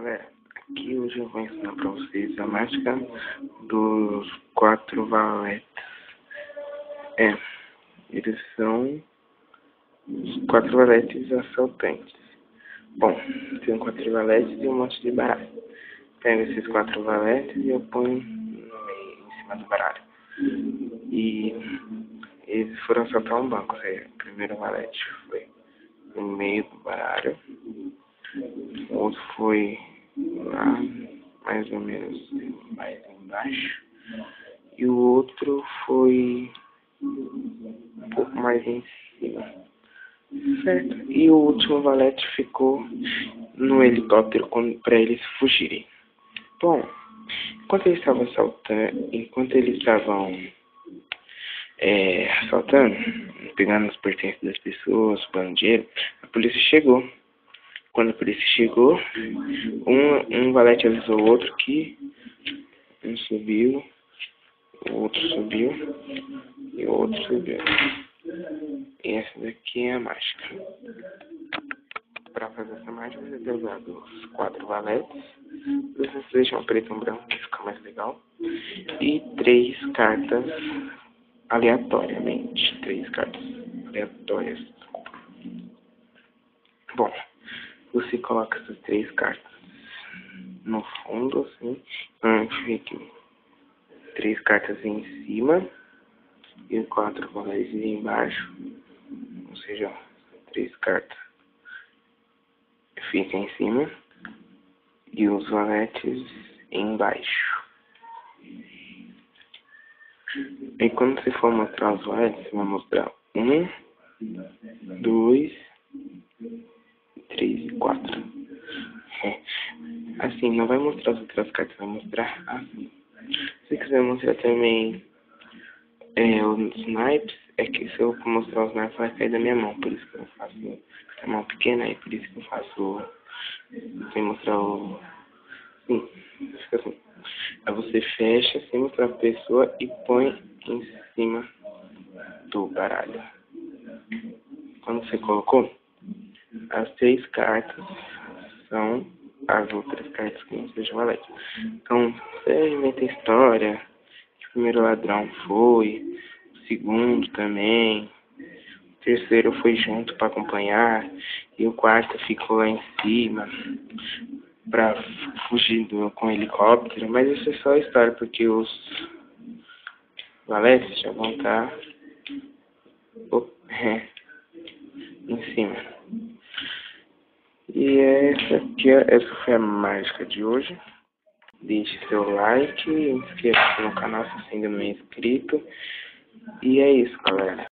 Galera, aqui hoje eu vou ensinar pra vocês a mágica dos 4 valetes. Eles são os 4 valetes assaltantes. Bom, tem 4 valetes e um monte de baralho. Pego esses 4 valetes e eu ponho no meio, em cima do baralho. E eles foram assaltar um banco, ou seja, o primeiro valete foi no meio do baralho. O outro foi lá, mais ou menos mais embaixo. E o outro foi um pouco mais em cima. Certo? E o último valete ficou no helicóptero para eles fugirem. Bom, enquanto eles estavam assaltando, pegando os pertences das pessoas, roubando dinheiro, a polícia chegou. Quando a polícia chegou, um valete avisou o outro que um subiu, o outro subiu e o outro subiu. E essa daqui é a mágica. Para fazer essa mágica, você tem usado os 4 valetes. Vocês deixam preto e branco, que fica mais legal. E 3 cartas aleatoriamente. 3 cartas aleatórias. Bom, você coloca essas 3 cartas no fundo, assim. Fiquem 3 cartas em cima e 4 valetes embaixo. Ou seja, 3 cartas ficam em cima e os valetes embaixo. E quando você for mostrar os valetes, você vai mostrar 1, 2, 3 e 4. Assim, não vai mostrar as outras cartas, vai mostrar assim. Se você quiser mostrar também os naipes, é que se eu mostrar os naipes vai cair da minha mão, por isso que eu faço a mão pequena, e por isso que eu faço sem mostrar o... Sim, fica assim. Aí você fecha sem mostrar a pessoa e põe em cima do baralho. Quando você colocou, as 3 cartas são as outras cartas que não sejam valetes. Então, você inventa história, que o primeiro ladrão foi, o segundo também, o terceiro foi junto para acompanhar, e o quarto ficou lá em cima para fugir com o helicóptero. Mas isso é só história, porque os valetes já vão estar em cima. E essa foi a mágica de hoje. Deixe seu like, inscreva-se no canal se ainda não é inscrito. E é isso, galera.